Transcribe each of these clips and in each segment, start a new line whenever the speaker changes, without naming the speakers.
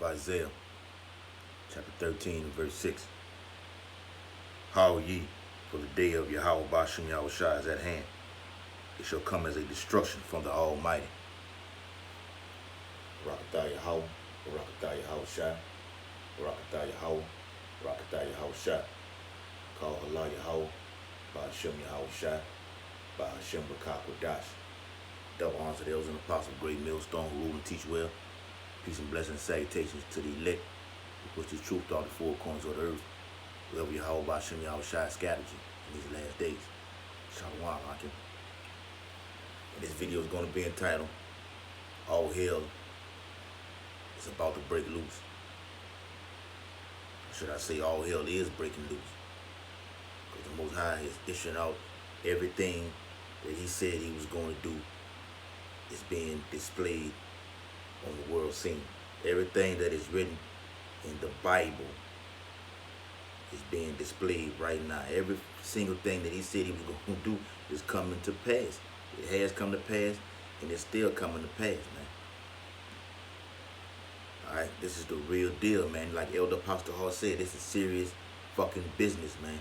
of Isaiah, chapter 13, verse 6. How ye, for the day of Yahweh Bashem Yahushua is at hand. It shall come as a destruction from the Almighty. Barakatah Yahweh, Barakatah Yahushua, Barakatah Yahweh, Barakatah Yahushua. Call Allah Yahweh, Bashem Yahushua, Bashem Bakakwadash. Double honors to the elders and apostles, great millstone who rule and teach well. Peace and blessings and salutations to the elect who push the truth throughout the four corners of the earth. Whoever Yahweh Bashem Yahushua scattered you in these last days. Shalom, Akim. And this video is going to be entitled, All Hell is About to Break Loose. Should I say all hell is breaking loose? Because the Most High is issuing out everything that he said he was going to do is being displayed on the world scene. Everything that is written in the Bible is being displayed right now. Every single thing that he said he was going to do is coming to pass. It has come to pass, and it's still coming to pass, man. Alright, this is the real deal, man. Like Elder Apostle Hall said, this is serious fucking business, man.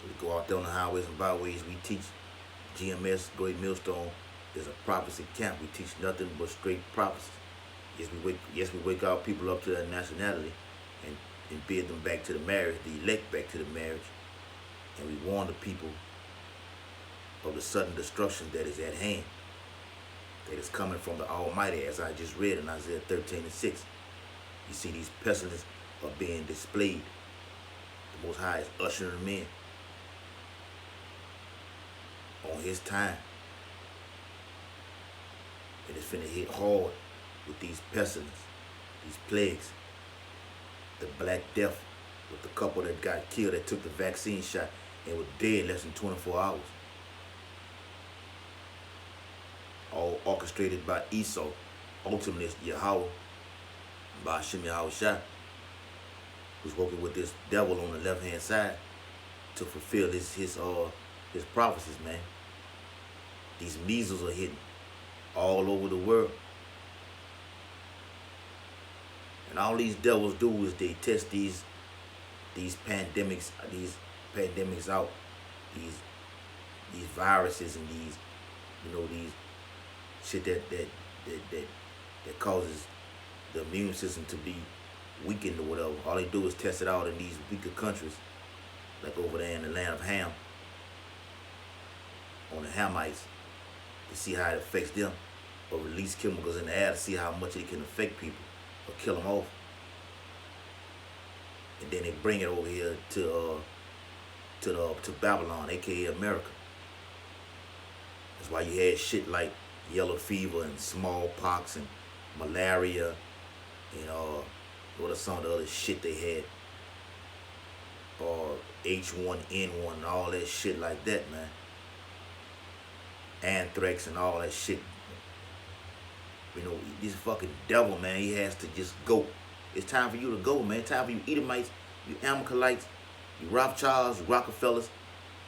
We go out there on the highways and byways, we teach GMS, Great Millstone, there's a prophecy camp. We teach nothing but straight prophecies. Yes, we wake our people up to their nationality and bid them back to the marriage, the elect back to the marriage. And we warn the people of the sudden destruction that is at hand, that is coming from the Almighty, as I just read in Isaiah 13 and 6. You see these pestilences are being displayed. The Most High is ushering them in on his time. And it's finna hit hard with these pestilences, these plagues. The Black Death with the couple that got killed that took the vaccine shot and were dead less than 24 hours. All orchestrated by Esau. Ultimately, it's Yahweh, by Hashem Yahushua, who's working with this devil on the left-hand side to fulfill his prophecies, man. These measles are hitting all over the world. And all these devils do is they test these pandemics out, these viruses and these, these shit that causes the immune system to be weakened or whatever. All they do is test it out in these weaker countries, like over there in the land of Ham, on the Hamites, to see how it affects them, or release chemicals in the air to see how much it can affect people or kill them off. And then they bring it over here to Babylon, aka America. That's why you had shit like yellow fever and smallpox and malaria and what are some of the other shit they had, or H1N1 and all that shit like that, man. Anthrax and all that shit. This fucking devil, man, he has to just go. It's time for you to go, man. It's time for you Edomites, you Amalekites, you Rothschilds, you Rockefellers.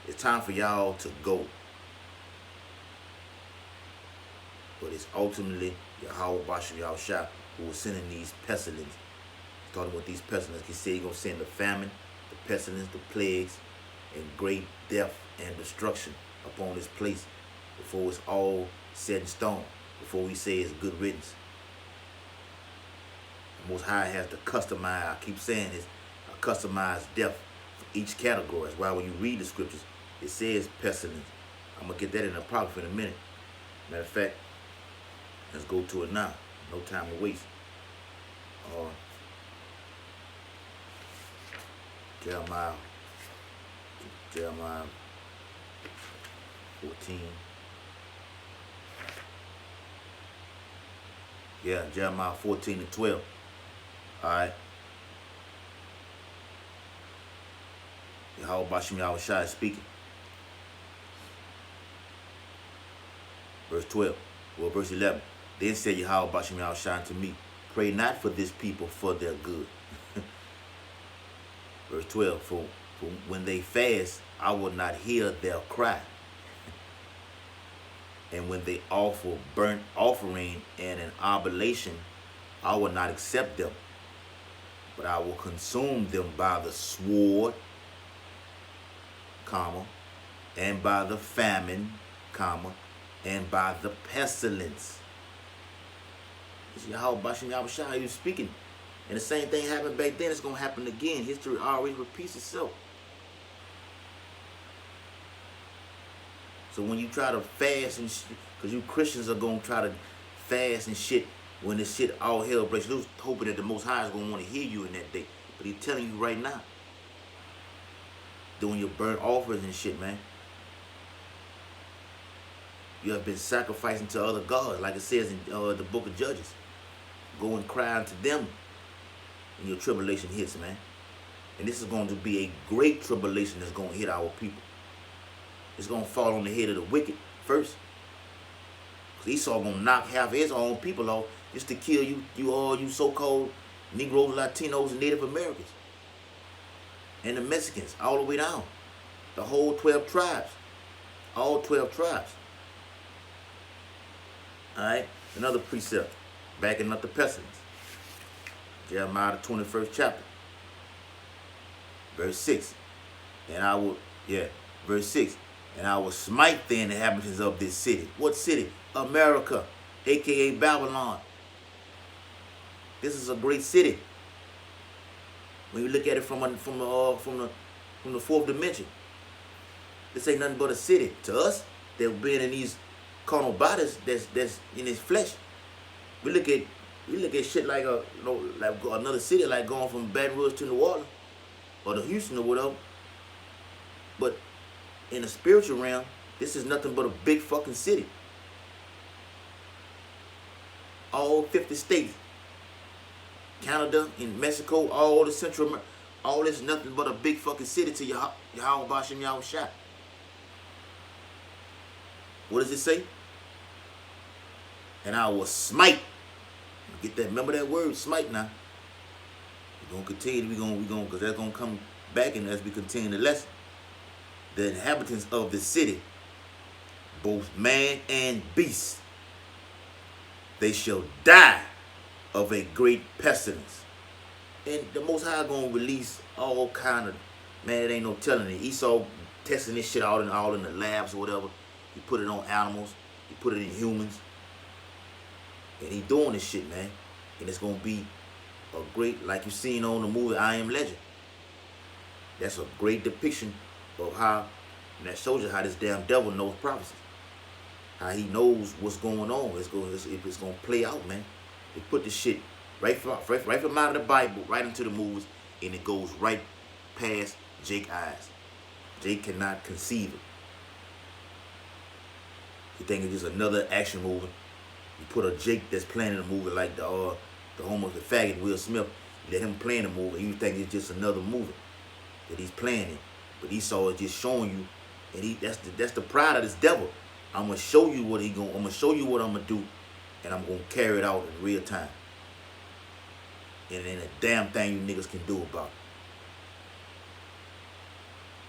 It's time for y'all to go. But it's ultimately Yahweh Bashem Yahushua who was sending these pestilence. Starting with these pestilence, he said he's going to send the famine, the pestilence, the plagues, and great death and destruction upon this place before it's all set in stone, before we say it's good riddance. The Most High has to customize, I keep saying this, a customized death for each category. That's why when you read the scriptures, it says pestilence. I'm going to get that in the Apocrypha in a minute. Matter of fact, let's go to it now. No time to waste. Jeremiah 14. Yeah, Jeremiah 14 and 12. Alright. Yahweh Bashem Yahushua is speaking. Verse 12. Well, verse 11. Then said Yahweh Bashem Yahushua unto me, pray not for this people for their good. Verse 12. For when they fast, I will not hear their cry. And when they offer burnt offering and an oblation, I will not accept them, but I will consume them by the sword, comma, and by the famine, comma, and by the pestilence. This is how Bashim Yahushua was speaking. And the same thing happened back then, it's going to happen again. History always repeats itself. So when you try to fast and shit, because you Christians are going to try to fast and shit, when this shit all hell breaks loose, hoping that the Most High is going to want to hear you in that day. But he's telling you right now, doing your burnt offerings and shit, man. You have been sacrificing to other gods, like it says in the book of Judges. Go and cry unto them when your tribulation hits, man. And this is going to be a great tribulation that's going to hit our people. It's going to fall on the head of the wicked first. Because Esau going to knock half of his own people off just to kill you all you so-called Negroes, Latinos, and Native Americans. And the Mexicans, all the way down. The whole 12 tribes. All 12 tribes. Alright? Another precept. Backing up the pestilence. Jeremiah the 21st chapter. Verse 6. Verse 6. And I will smite the inhabitants of this city. What city? America, aka Babylon. This is a great city. When you look at it from the fourth dimension, this ain't nothing but a city to us. That being in these carnal bodies that's in his flesh. We look at shit like like another city, like going from Baton Rouge to New Orleans or to Houston or whatever. But in the spiritual realm, this is nothing but a big fucking city. All 50 states, Canada and Mexico, all the Central America, all this nothing but a big fucking city to Yahweh Bashim Yahushua. What does it say? And I will smite. Get that? Remember that word, smite. Now we're gonna continue. We're gonna because that's gonna come back, and as we continue the lesson, the inhabitants of the city, both man and beast, they shall die of a great pestilence. And the Most High gonna release all kind of, man, it ain't no telling it. Esau testing this shit all in the labs or whatever. He put it on animals. He put it in humans. And he doing this shit, man. And it's gonna be a great, like you seen on the movie I Am Legend. That's a great depiction of how, and that shows you how this damn devil knows prophecies. How he knows what's going on. It's gonna play out, man. They put this shit right from out of the Bible, right into the movies, and it goes right past Jake's eyes. Jake cannot conceive it. You think it's just another action movie. You put a Jake that's playing in a movie like the homeless, the faggot Will Smith. You let him play in the movie, you think it's just another movie that he's playing in. But Esau is just showing you, and that's the pride of this devil. I'm gonna show you what I'm gonna show you what I'm gonna do, and I'm gonna carry it out in real time. And ain't a damn thing you niggas can do about it.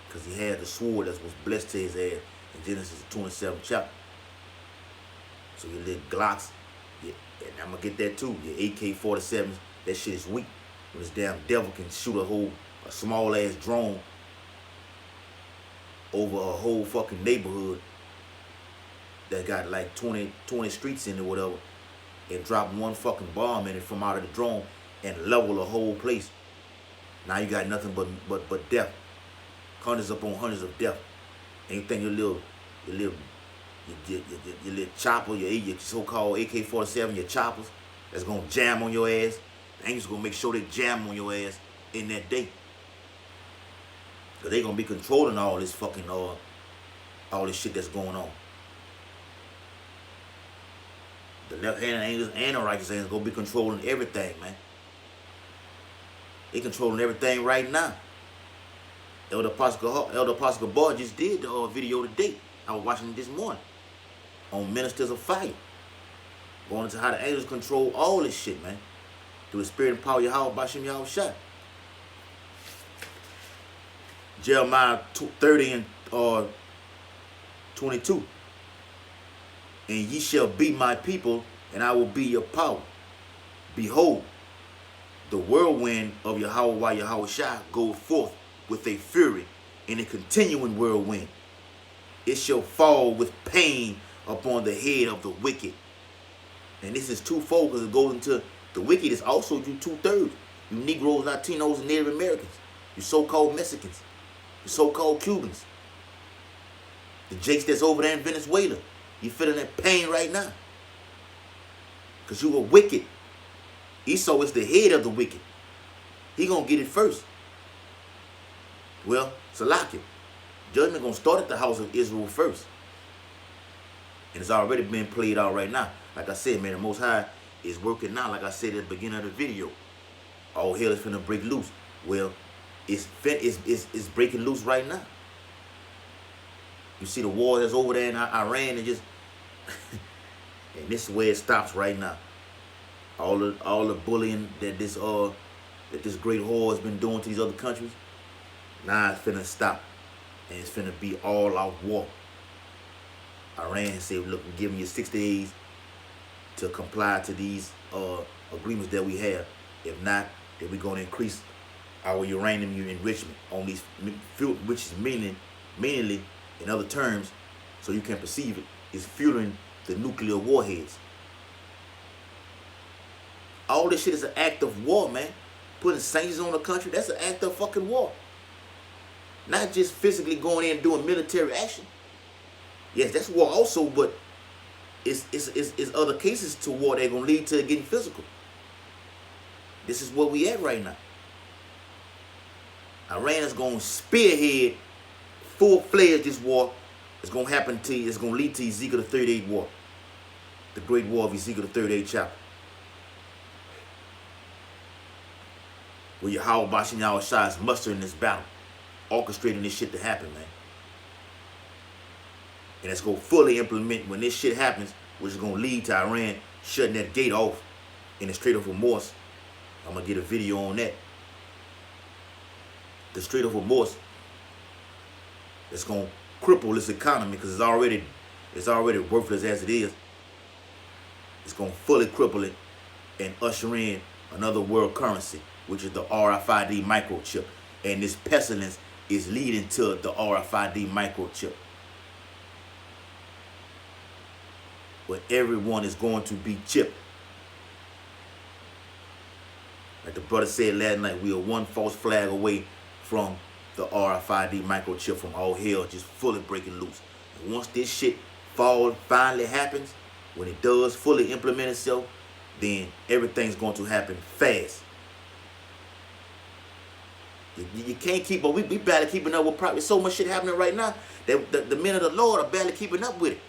Because he had the sword that was blessed to his ass in Genesis 27th chapter. So your little Glocks, and I'm gonna get that too. Your AK-47s, that shit is weak. When this damn devil can shoot a small ass drone over a whole fucking neighborhood that got like 20 streets in it or whatever, and drop one fucking bomb in it from out of the drone and level a whole place. Now you got nothing but death. Hundreds upon hundreds of death. And you think your little chopper, your so-called AK-47, your choppers, that's gonna jam on your ass. The angels gonna make sure they jam on your ass in that day. Cause they gonna be controlling all this fucking all this shit that's going on. The left-handed angels and the righteous angels gonna be controlling everything, man. They controlling everything right now. Elder Apostle Boy just did the video today. I was watching it this morning on Ministers of Fire. Going into how the angels control all this shit, man. Through the spirit and power of Yahweh Bashim Yahushua. Jeremiah 30 and 22. and ye shall be my people, and I will be your power. Behold, the whirlwind of Yahweh Yahushua goes forth with a fury, and a continuing whirlwind. It shall fall with pain upon the head of the wicked. And this is twofold, because it goes into the wicked is also you 2/3. You Negroes, Latinos, and Native Americans. You so-called Mexicans. You so-called Cubans. The jakes that's over there in Venezuela. You feeling that pain right now. Because you were wicked. Esau is the head of the wicked. He gonna get it first. Well, Salakia. Judgment gonna start at the house of Israel first. And it's already been played out right now. Like I said, man, the Most High is working now, like I said at the beginning of the video. All hell is finna break loose. Well, it's breaking loose right now. You see the war that's over there in Iran, and just and this is where it stops right now. All the bullying that this great whore has been doing to these other countries, now it's finna stop, and it's finna be all out war. Iran said, look, we're giving you 60 days to comply to these agreements that we have. If not, then we're gonna increase our uranium enrichment on these, which is meaningly, in other terms, so you can perceive it, is fueling the nuclear warheads. All this shit is an act of war, man. Putting sanctions on the country, that's an act of fucking war. Not just physically going in and doing military action. Yes, that's war also, but it's other cases to war that are going to lead to getting physical. This is where we at right now. Iran is going to spearhead full-fledged this war. It's going to happen to you. It's going to lead to Ezekiel the 38th war. The great war of Ezekiel the 38th chapter. Where Yahweh Bashem Yahushua is mustering this battle. Orchestrating this shit to happen, man. And it's going to fully implement when this shit happens, which is going to lead to Iran shutting that gate off in the Strait of Hormuz. I'm going to get a video on that. The Strait of Hormuz is going to cripple its economy because it's already worthless as it is. It's going to fully cripple it and usher in another world currency, which is the RFID microchip. And this pestilence is leading to the RFID microchip, where everyone is going to be chipped. Like the brother said last night, we are one false flag away from the RFID microchip, from all hell just fully breaking loose. And once this shit finally happens, when it does fully implement itself, then everything's going to happen fast. You can't keep up. We barely keeping up with probably so much shit happening right now that the men of the Lord are barely keeping up with it.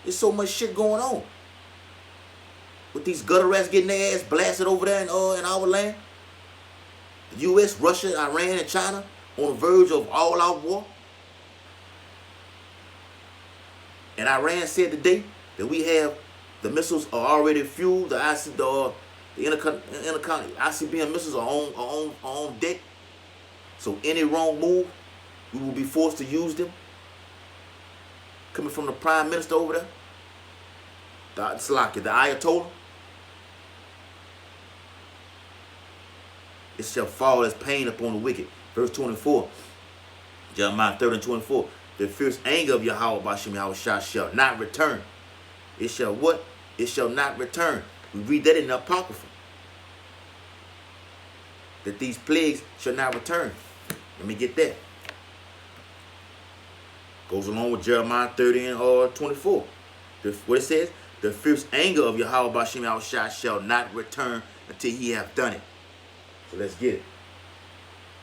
There's so much shit going on. With these gutter rats getting their ass blasted over there in our land. The U.S., Russia, Iran, and China on the verge of all-out war. And Iran said today that we have the missiles are already fueled. The ICBM missiles are on deck. So any wrong move, we will be forced to use them. Coming from the Prime Minister over there, the Ayatollah. It shall fall as pain upon the wicked. Verse 24, Jeremiah 30:24. The fierce anger of Yahweh Bashem Yahushua shall not return. It shall what? It shall not return. We read that in the Apocrypha. That these plagues shall not return. Let me get that. Goes along with Jeremiah 30 and 24. What it says? The fierce anger of Yahweh Bashem Yahushua shall not return until he have done it. So let's get it.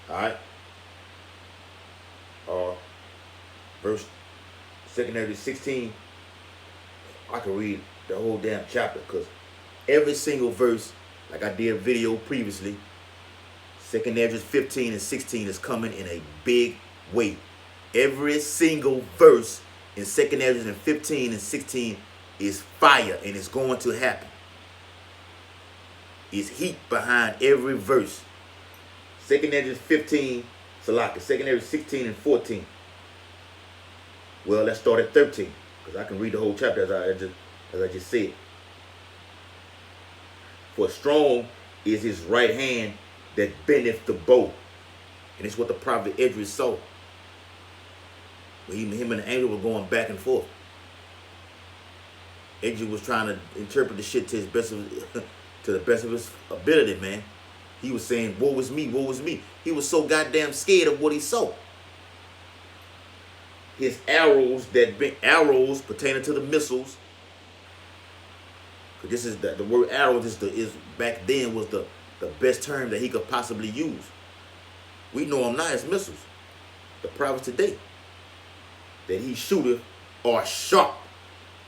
Alright. Verse 2 16. I can read the whole damn chapter because every single verse, like I did a video previously, 2 Esdras 15 and 16 is coming in a big way. Every single verse in 2 Esdras and 15 and 16 is fire, and it's going to happen. It's heat behind every verse. 2 Esdras 15, Salaka, 2 Esdras 16 and 14. Well, let's start at 13, because I can read the whole chapter as I just said. For strong is his right hand that bendeth the bow. And it's what the prophet Idris saw. When him and the angel were going back and forth. Idris was trying to interpret the shit to his best of to the best of his ability, man. He was saying, woe is me, woe is me. He was so goddamn scared of what he saw. His arrows arrows pertaining to the missiles. This is the word arrows is back then was the best term that he could possibly use. We know them now as missiles. The prophets today that he shooteth are sharp.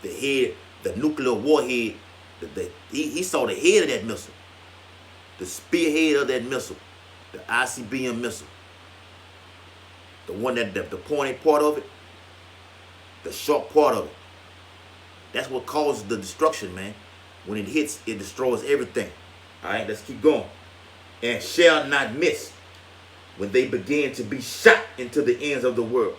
The head, the nuclear warhead, he saw the head of that missile. The spearhead of that missile. The ICBM missile. The one that the pointed part of it. The sharp part of it. That's what causes the destruction, man. When it hits, it destroys everything. Alright, let's keep going. And shall not miss when they begin to be shot into the ends of the world.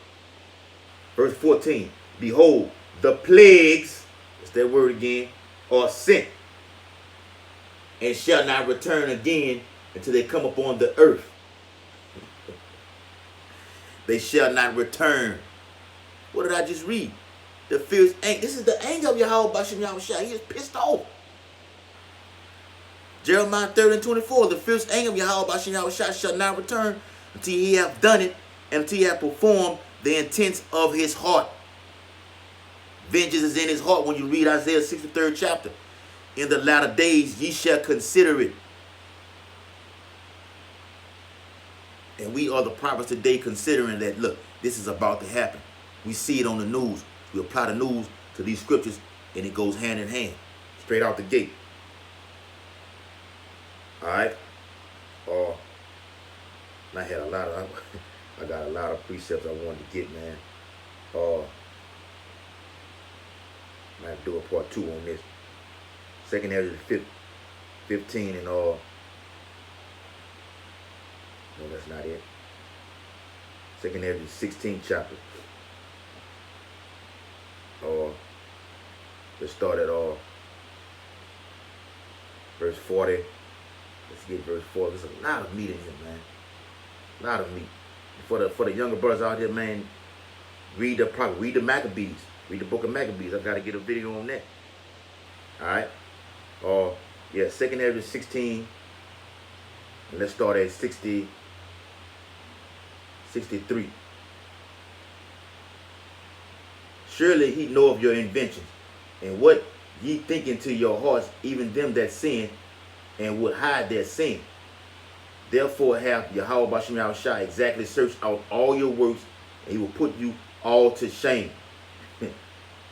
Verse 14. Behold, the plagues, that's that word again, are sent, and shall not return again until they come upon the earth. They shall not return. What did I just read? The fierce anger. This is the anger of Yahweh Bashim Yahushua. He is pissed off. Jeremiah 30:24. The fierce anger of Yahweh Bashim Yahushua shall not return until he have done it, and until he have performed the intents of his heart. Vengeance is in his heart when you read Isaiah 63rd chapter. In the latter days ye shall consider it. And we are the prophets today considering that, look, this is about to happen. We see it on the news. We apply the news to these scriptures, and it goes hand in hand, straight out the gate. All right. I had a lot of, I got a lot of precepts I wanted to get, man. I have to do a part 2 on this. 2nd Ezra 15 and no, that's not it. 2nd Ezra 16th chapter. Let's start at verse 40. Let's get verse 4. There's a lot of meat in here, man. A lot of meat. For the younger brothers out here, man, read the Maccabees. Read the book of Maccabees. I gotta get a video on that. Alright? Yeah, 2nd Ezra 16. And let's start at 63. Surely he know of your inventions, and what ye think into your hearts, even them that sin, and would hide their sin. Therefore have Yahweh Bashim Yahushua exactly searched out all your works, and he will put you all to shame.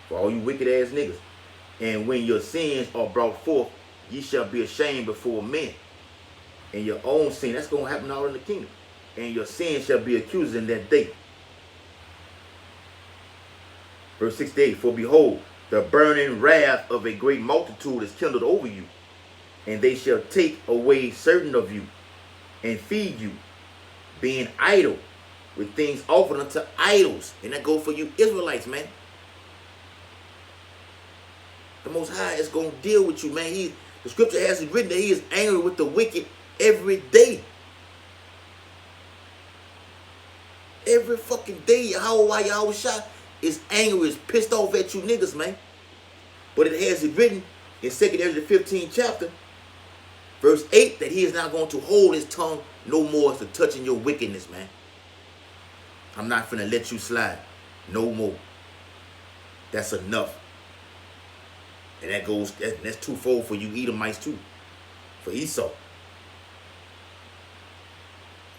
For all you wicked ass niggas. And when your sins are brought forth, ye shall be ashamed before men. And your own sin, that's going to happen all in the kingdom. And your sin shall be accused in that day. Verse 68, for behold, the burning wrath of a great multitude is kindled over you, and they shall take away certain of you, and feed you, being idle, with things offered unto idols. And that goes for you Israelites, man. The Most High is going to deal with you, man. The scripture has it written that he is angry with the wicked every day. Every fucking day, Yahweh Shah is angry, is pissed off at you niggas, man. But it has it written in 2nd Ezra 15th chapter, verse 8, that he is not going to hold his tongue no more as to touching your wickedness, man. I'm not finna let you slide no more. That's enough. And that's twofold for you Edomites too. For Esau.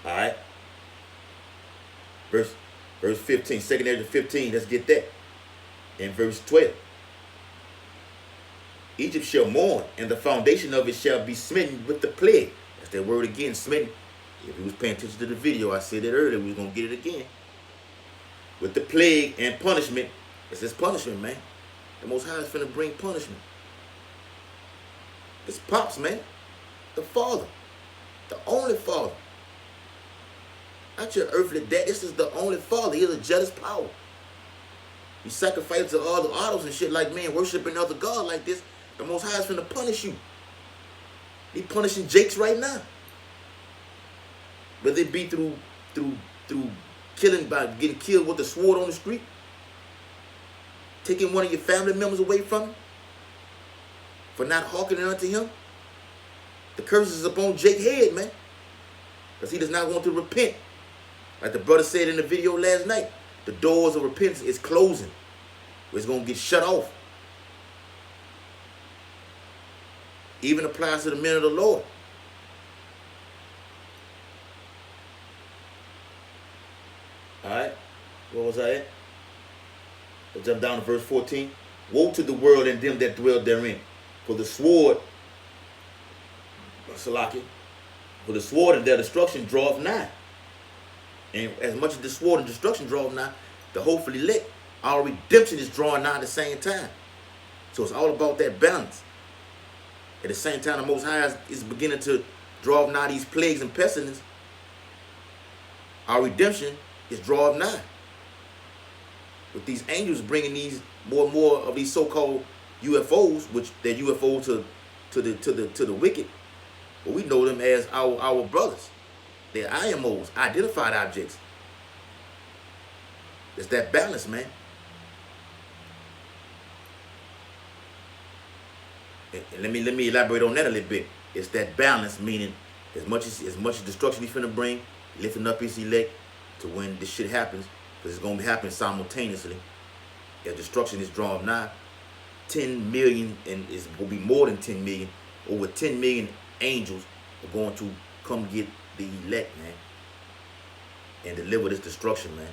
Alright. Verse 15. 2nd Ezra 15. Let's get that. In verse 12. Egypt shall mourn, and the foundation of it shall be smitten with the plague. That's that word again, smitten. If you was paying attention to the video, I said it earlier, we was going to get it again. With the plague and punishment. It's this punishment, man. The Most High is finna bring punishment. It's Pops, man. The Father. The only Father. Not your earthly dad. This is the only Father. He is a jealous power. You sacrifice to other idols and shit like, man, worshiping other gods like this, the Most High is finna punish you. He punishing Jakes right now. Whether it be through killing, by getting killed with a sword on the street, taking one of your family members away from him, for not hearkening unto him. The curse is upon Jake's head, man. Because he does not want to repent. Like the brother said in the video last night, the doors of repentance is closing. It's going to get shut off. Even applies to the men of the Lord. Alright, where was I at? I'll jump down to verse 14. Woe to the world and them that dwell therein. For the sword, Salaki, for the sword and their destruction draweth nigh. And as much as the sword and destruction draweth nigh, the hopefully elect, our redemption is drawing nigh at the same time. So it's all about that balance. At the same time, the Most High is beginning to draw nigh these plagues and pestilence. Our redemption is drawing nigh. With these angels bringing these more and more of these so-called UFOs, which they're UFO to the wicked, but we know them as our brothers. They're IMOs, identified objects. It's that balance, man. And let me elaborate on that a little bit. It's that balance, meaning as much as destruction he's finna bring, lifting up his elect to when this shit happens, because it's gonna be happening simultaneously. As destruction is drawn nigh, 10 million, and it's gonna be more than 10 million. Over 10 million angels are going to come get the elect, man, and deliver this destruction, man.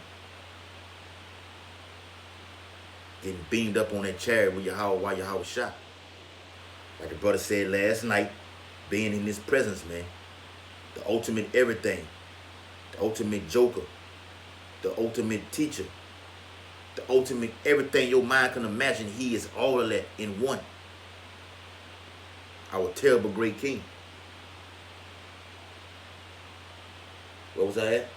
Getting beamed up on that chariot with while Yahweh shot. Like the brother said last night, being in his presence, man. The ultimate everything. The ultimate joker. The ultimate teacher. The ultimate everything your mind can imagine. He is all of that in one. Our terrible great king. What was I at?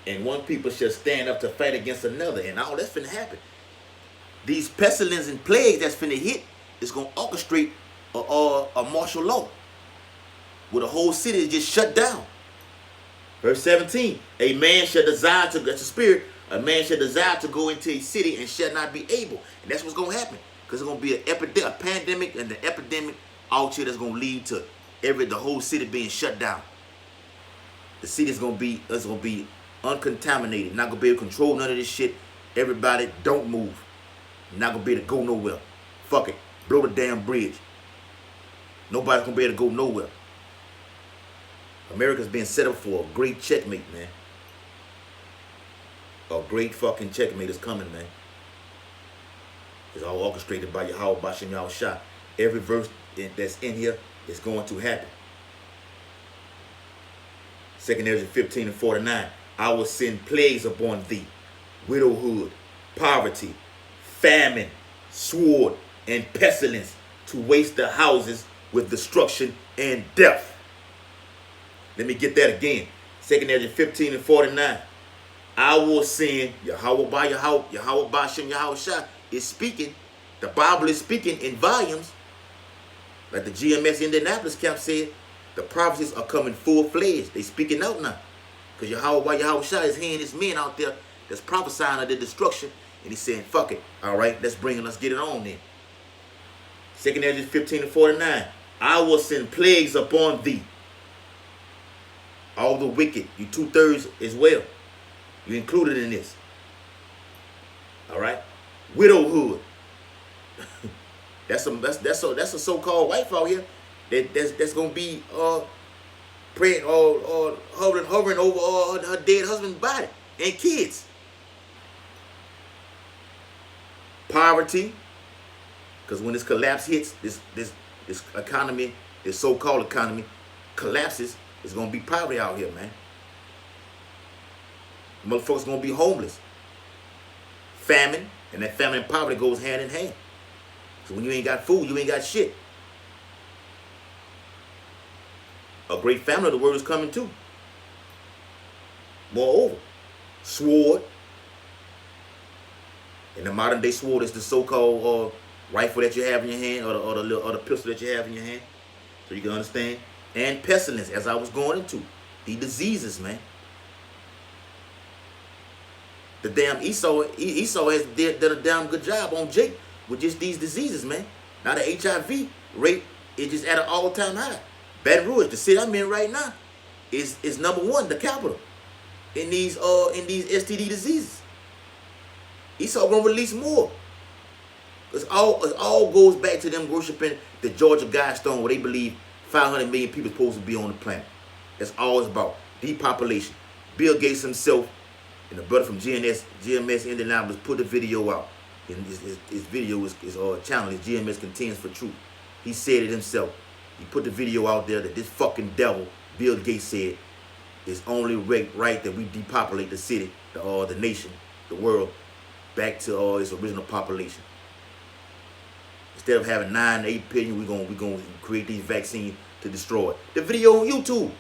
And one people shall stand up to fight against another. And all that's finna happen. These pestilence and plagues that's finna hit is gonna orchestrate a martial law. Where the whole city is just shut down. Verse 17. A man shall desire to, that's a spirit, a man shall desire to go into a city and shall not be able. And that's what's gonna happen. Because it's gonna be a pandemic, and the epidemic out here that's gonna lead to the whole city being shut down. The city is gonna be uncontaminated. Not gonna be able to control none of this shit. Everybody don't move. Not gonna be able to go nowhere. Fuck it. Blow the damn bridge. Nobody's gonna be able to go nowhere. America's being set up for a great checkmate, man. A great fucking checkmate is coming, man. It's all orchestrated by Yahweh Bashem Yahushua. Every verse that's in here is going to happen. 2 Ezra 15 and 49. I will send plagues upon thee, widowhood, poverty, famine, sword, and pestilence to waste the houses with destruction and death. Let me get that again. 2 Ezra 15 and 49. I will send Yahweh Bashem Yahushua is speaking. The Bible is speaking in volumes. Like the GMS Indianapolis camp said, the prophecies are coming full-fledged. They speaking out now. Because Yahweh Yahushua is hearing his men out there that's prophesying of the destruction. And he's saying, fuck it. All right, let's get it on then. 2 Ezra 15 and 49. I will send plagues upon thee. All the wicked. You 2/3 as well. You included in this. All right. Widowhood. that's a so-called wife out here that's gonna be praying or hovering over her dead husband's body and kids. Poverty, because when this collapse hits, this economy, this so-called economy collapses, it's gonna be poverty out here, man. Motherfuckers gonna be homeless. Famine, and that famine and poverty goes hand in hand. So when you ain't got food, you ain't got shit. A great famine of the word is coming too. Moreover, sword, modern day sword is the so-called rifle that you have in your hand, or the pistol that you have in your hand, so you can understand. And pestilence, as I was going into, the diseases, man. The damn Esau has done a damn good job on Jake with just these diseases, man. Now the HIV rate is just at an all-time high. Baton Rouge, the city I'm in right now, is #1, the capital in these STD diseases. Esau gonna release more. It all goes back to them worshiping the Georgia Guidestone, where they believe 500 million people are supposed to be on the planet. That's all it's about. Depopulation. Bill Gates himself and the brother from GMS Indianapolis put the video out. And his video his channel is GMS Contends for Truth. He said it himself. He put the video out there that this fucking devil, Bill Gates, said it's only right that we depopulate the city, the nation, the world, back to its original population. Instead of having 9 to 8 billion, we're gonna create these vaccines to destroy it. The video on YouTube,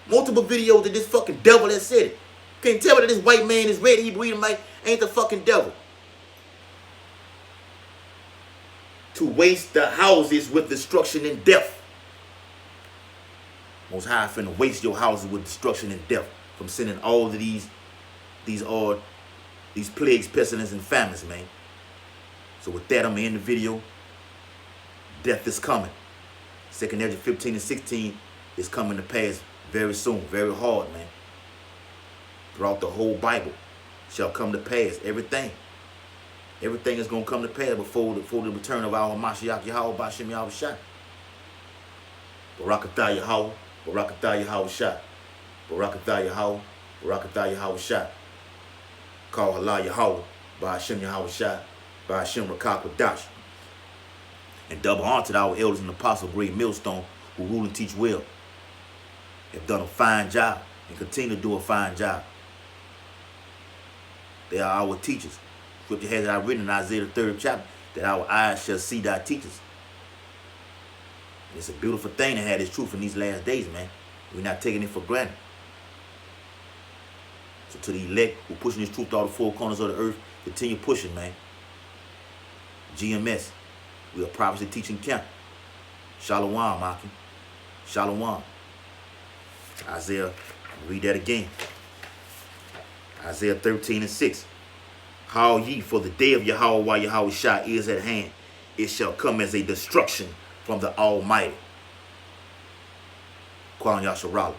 multiple videos that this fucking devil that said it. Can't tell me that this white man is red Hebrew Edomite ain't the fucking devil. To waste the houses with destruction and death. Most High finna waste your houses with destruction and death from sending all of these plagues, pestilence, and famines, man. So with that, I'm gonna end the video. Death is coming. 2nd Ezra 15 and 16 is coming to pass very soon, very hard, man. Throughout the whole Bible shall come to pass. Everything is going to come to pass before the return of our Mashiach Yahweh Ba'ashem Yahweh Shai. Barakatah Yahweh, Barakatah Yahweh Shai. Barakatah Yahweh, Barakatah Yahweh Shai. Call Allah Yahweh Ba'ashem Yahweh Shai. Ba'ashem Rakak Wadash. And double honor to our elders and apostles, great millstone, who rule and teach well. Have done a fine job and continue to do a fine job. They are our teachers. Scripture has it written in Isaiah the 3rd chapter that our eyes shall see thy teachers. And it's a beautiful thing to have this truth in these last days, man. We're not taking it for granted. So to the elect who pushing this truth to all the 4 corners of the earth, continue pushing, man. GMS, we are prophecy teaching camp. Shalom, Maki. Shalom. Isaiah, read that again. Isaiah 13 and 6. Howl ye, for the day of Yahweh while Yahweh Shai is at hand. It shall come as a destruction from the Almighty. Kwam Yasharala.